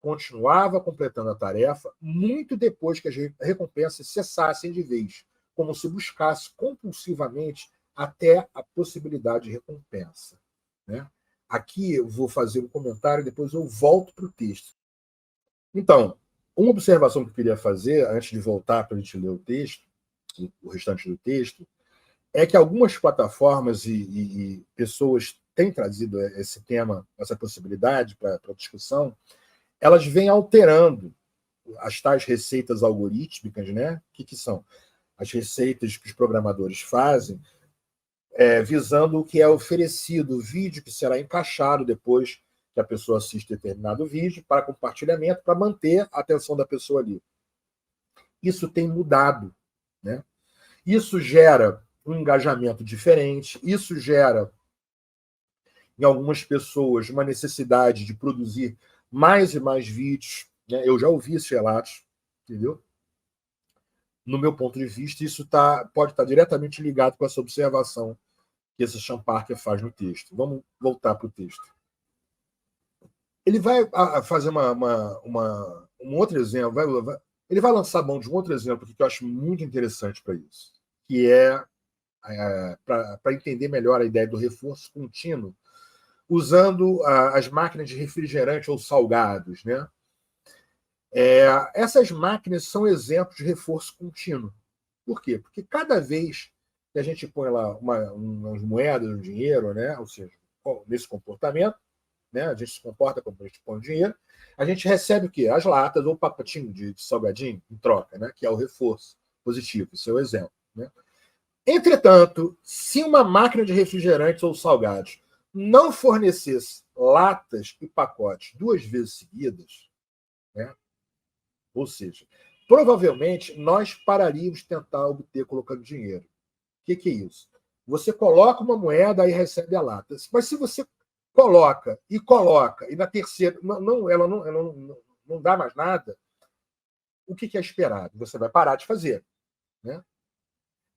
Continuava completando a tarefa muito depois que as recompensas cessassem de vez, como se buscasse compulsivamente até a possibilidade de recompensa. Né? Aqui eu vou fazer um comentário e depois eu volto para o texto. Então, uma observação que eu queria fazer, antes de voltar para a gente ler o texto, o restante do texto, é que algumas plataformas e pessoas têm trazido esse tema, essa possibilidade para a discussão, elas vêm alterando as tais receitas algorítmicas, né? O que são? As receitas que os programadores fazem visando o que é oferecido, o vídeo que será encaixado depois que a pessoa assiste determinado vídeo para compartilhamento, para manter a atenção da pessoa ali. Isso tem mudado. Né? Isso gera um engajamento diferente, isso gera, em algumas pessoas, uma necessidade de produzir mais e mais vídeos. Né? Eu já ouvi esses relatos, entendeu? No meu ponto de vista, isso pode estar diretamente ligado com essa observação que esse Sean Parker faz no texto. Vamos voltar para o texto. Ele vai fazer um outro exemplo, ele vai lançar mão de um outro exemplo que eu acho muito interessante para isso, que para entender melhor a ideia do reforço contínuo, usando as máquinas de refrigerante ou salgados. Né? Essas máquinas são exemplos de reforço contínuo. Por quê? Porque cada vez que a gente põe lá umas moedas, um dinheiro, né? Ou seja, nesse comportamento, né? A gente se comporta como a gente põe o dinheiro, a gente recebe o quê? As latas ou pacotinho de salgadinho em troca, né? Que é o reforço positivo, esse é o exemplo. Né? Entretanto, se uma máquina de refrigerantes ou salgados não fornecesse latas e pacotes 2 vezes seguidas, né? Ou seja, provavelmente nós pararíamos de tentar obter colocando dinheiro. O que é isso? Você coloca uma moeda e recebe a lata. Mas se você coloca, e na terceira ela não dá mais nada, o que é esperado? Você vai parar de fazer. Né?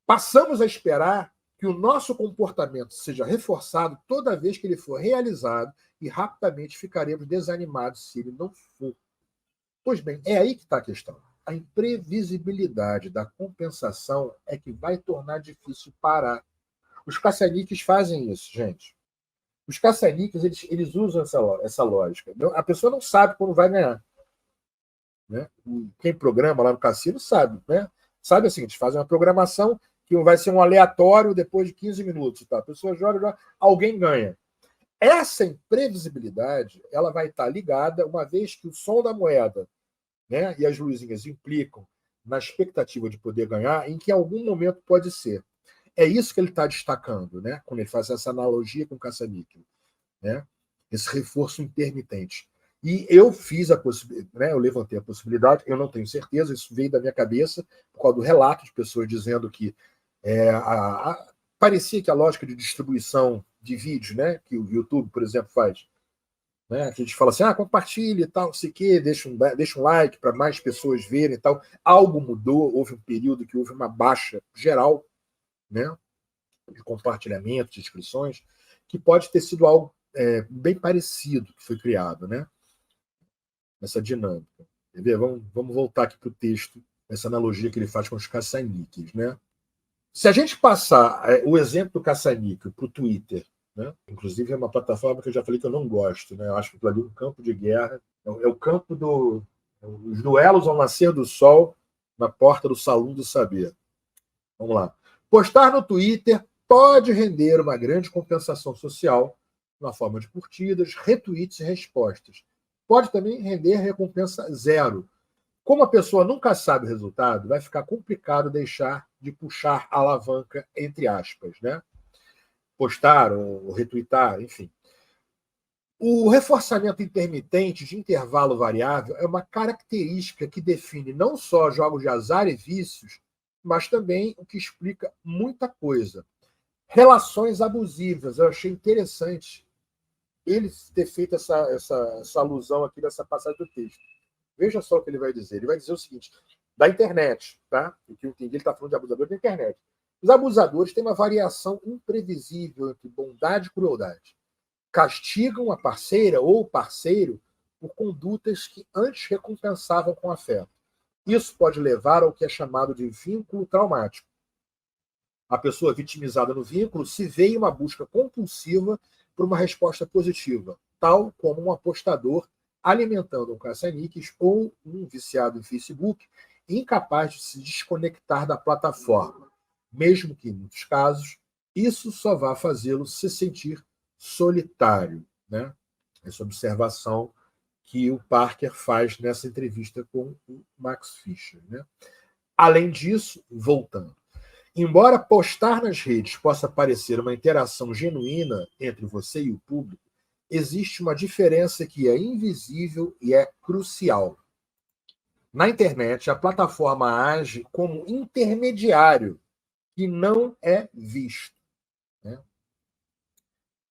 Passamos a esperar que o nosso comportamento seja reforçado toda vez que ele for realizado e rapidamente ficaremos desanimados se ele não for. Pois bem, é aí que está a questão. A imprevisibilidade da compensação é que vai tornar difícil parar. Os caça-níqueis fazem isso, gente. Os caça-níqueis, eles usam essa lógica. A pessoa não sabe quando vai ganhar. Né? Quem programa lá no cassino sabe. Né? Sabe assim, eles fazem uma programação que vai ser um aleatório depois de 15 minutos. Tá? A pessoa joga, alguém ganha. Essa imprevisibilidade ela vai estar ligada, uma vez que o som da moeda, né, e as luzinhas implicam na expectativa de poder ganhar, em que em algum momento pode ser. É isso que ele está destacando, né, quando ele faz essa analogia com o caça-níquel, né, esse reforço intermitente. E eu fiz a possibilidade, né, eu levantei a possibilidade, eu não tenho certeza, isso veio da minha cabeça, por causa do relato de pessoas dizendo que parecia que a lógica de distribuição de vídeos, né, que o YouTube, por exemplo, faz, né, que a gente fala assim, compartilhe e tal, não sei o quê, deixa um like para mais pessoas verem e tal. Algo mudou, houve um período que houve uma baixa geral, né, de compartilhamento, de inscrições, que pode ter sido algo bem parecido que foi criado, né, nessa dinâmica. Quer ver? Vamos voltar aqui para o texto, essa analogia que ele faz com os caça-níqueis, né? Se a gente passar o exemplo do caça-níquel para o Twitter, né? Inclusive é uma plataforma que eu já falei que eu não gosto, né? Eu acho que aquilo ali é um campo de guerra, é o campo os duelos ao nascer do sol na porta do salão do saber. Vamos lá. Postar no Twitter pode render uma grande compensação social na forma de curtidas, retweets e respostas. Pode também render recompensa zero. Como a pessoa nunca sabe o resultado, vai ficar complicado deixar de puxar a alavanca, entre aspas, né? Postar ou retweetar, enfim. O reforçamento intermitente de intervalo variável é uma característica que define não só jogos de azar e vícios, mas também o que explica muita coisa. Relações abusivas. Eu achei interessante ele ter feito essa alusão aqui nessa passagem do texto. Veja só o que ele vai dizer. Ele vai dizer o seguinte, da internet, tá? O que eu entendi, ele está falando de abusador da internet. Os abusadores têm uma variação imprevisível entre bondade e crueldade. Castigam a parceira ou o parceiro por condutas que antes recompensavam com afeto. Isso pode levar ao que é chamado de vínculo traumático. A pessoa vitimizada no vínculo se vê em uma busca compulsiva por uma resposta positiva, tal como um apostador alimentando um caça-níqueis ou um viciado em Facebook, incapaz de se desconectar da plataforma, mesmo que, em muitos casos, isso só vá fazê-lo se sentir solitário. Né? Essa observação que o Parker faz nessa entrevista com o Max Fischer. Né? Além disso, voltando, embora postar nas redes possa parecer uma interação genuína entre você e o público, existe uma diferença que é invisível e é crucial. Na internet, a plataforma age como intermediário que não é visto. Né?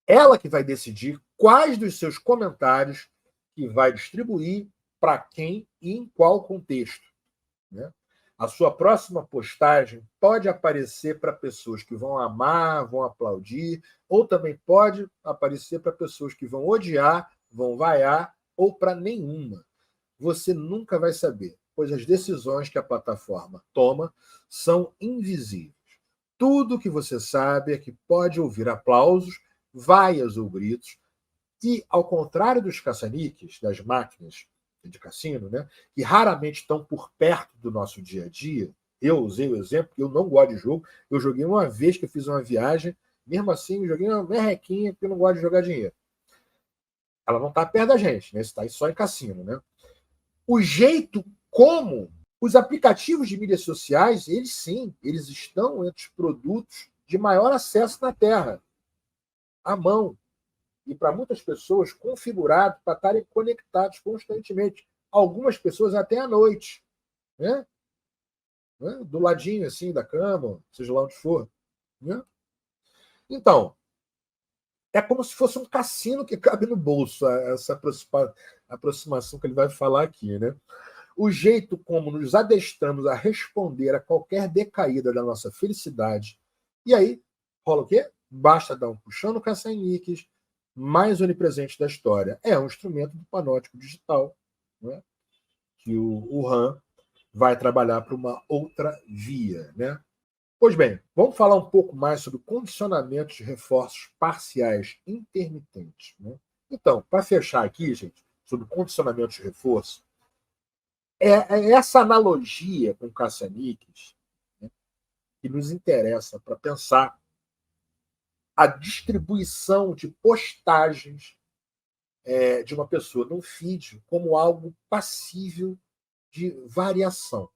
Ela que vai decidir quais dos seus comentários que vai distribuir para quem e em qual contexto. Né? A sua próxima postagem pode aparecer para pessoas que vão amar, vão aplaudir, ou também pode aparecer para pessoas que vão odiar, vão vaiar, ou para nenhuma. Você nunca vai saber, pois as decisões que a plataforma toma são invisíveis. Tudo que você sabe é que pode ouvir aplausos, vaias ou gritos, e, ao contrário dos caça-níqueis, das máquinas de cassino, né, que raramente estão por perto do nosso dia a dia. Eu usei o exemplo, eu não gosto de jogo. Eu joguei uma vez que eu fiz uma viagem, mesmo assim, eu joguei uma merrequinha porque eu não gosto de jogar dinheiro. Ela não está perto da gente, né? Está só em cassino. Né? O jeito como os aplicativos de mídias sociais, eles sim, eles estão entre os produtos de maior acesso na Terra, à mão. E para muitas pessoas, configurado para estarem conectados constantemente. Algumas pessoas até à noite. Né? Do ladinho assim da cama, seja lá onde for. Né? Então, é como se fosse um cassino que cabe no bolso, essa aproximação que ele vai falar aqui. Né? O jeito como nos adestramos a responder a qualquer decaída da nossa felicidade. E aí, rola o quê? Basta dar um puxão no caça-níqueis, mais onipresente da história. É um instrumento do panóptico digital, né? Que o RAM vai trabalhar para uma outra via. Né? Pois bem, vamos falar um pouco mais sobre condicionamentos de reforços parciais intermitentes, né? Então, para fechar aqui, gente, sobre condicionamentos de reforço, é essa analogia com Caça-Níqueis, né, que nos interessa para pensar a distribuição de postagens de uma pessoa no feed como algo passível de variação,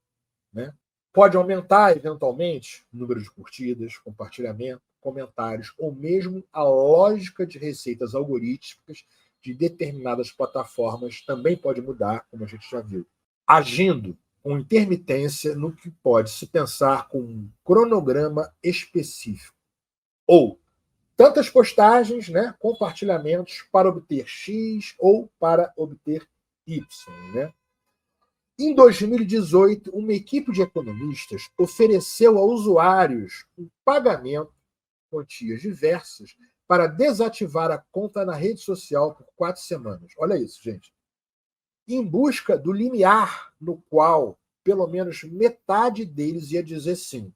né? Pode aumentar, eventualmente, o número de curtidas, compartilhamento, comentários, ou mesmo a lógica de receitas algorítmicas de determinadas plataformas também pode mudar, como a gente já viu. Agindo com intermitência no que pode se pensar com um cronograma específico. Ou tantas postagens, né, compartilhamentos para obter X ou para obter Y, né? Em 2018, uma equipe de economistas ofereceu a usuários um pagamento, quantias diversas, para desativar a conta na rede social por 4 semanas. Olha isso, gente. Em busca do limiar no qual pelo menos metade deles ia dizer sim.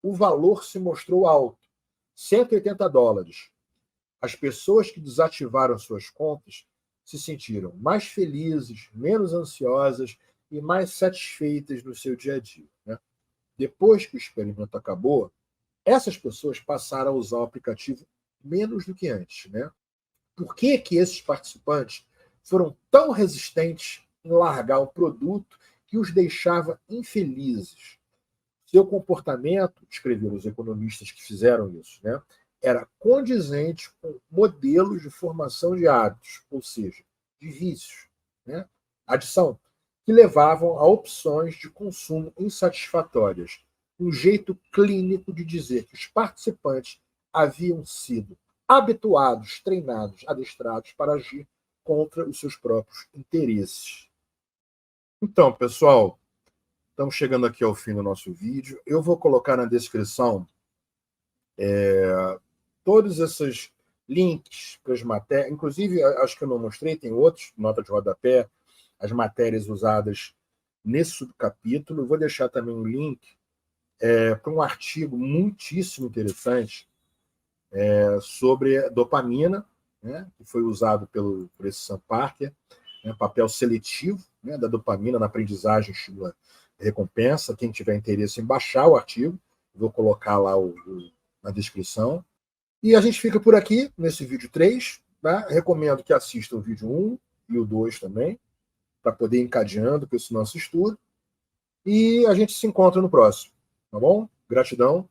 O valor se mostrou alto, $180. As pessoas que desativaram suas contas se sentiram mais felizes, menos ansiosas e mais satisfeitas no seu dia a dia, né? Depois que o experimento acabou, essas pessoas passaram a usar o aplicativo menos do que antes, né? Por que que esses participantes foram tão resistentes em largar um produto que os deixava infelizes? Seu comportamento, escreveram os economistas que fizeram isso, né, era condizente com modelos de formação de hábitos, ou seja, de vícios, né, adição, que levavam a opções de consumo insatisfatórias. Um jeito clínico de dizer que os participantes haviam sido habituados, treinados, adestrados para agir contra os seus próprios interesses. Então, pessoal, estamos chegando aqui ao fim do nosso vídeo. Eu vou colocar na descrição todos esses links para as matérias. Inclusive, acho que eu não mostrei, tem outros, nota de rodapé, as matérias usadas nesse subcapítulo. Eu vou deixar também um link para um artigo muitíssimo interessante sobre dopamina, né, que foi usado por esse Sam Parker, né, papel seletivo, né, da dopamina na aprendizagem estimula recompensa. Quem tiver interesse em baixar o artigo, vou colocar lá na descrição. E a gente fica por aqui nesse vídeo 3. Tá? Recomendo que assista o vídeo 1 e o 2 também, para poder ir encadeando com esse nosso estudo. E a gente se encontra no próximo. Tá bom? Gratidão.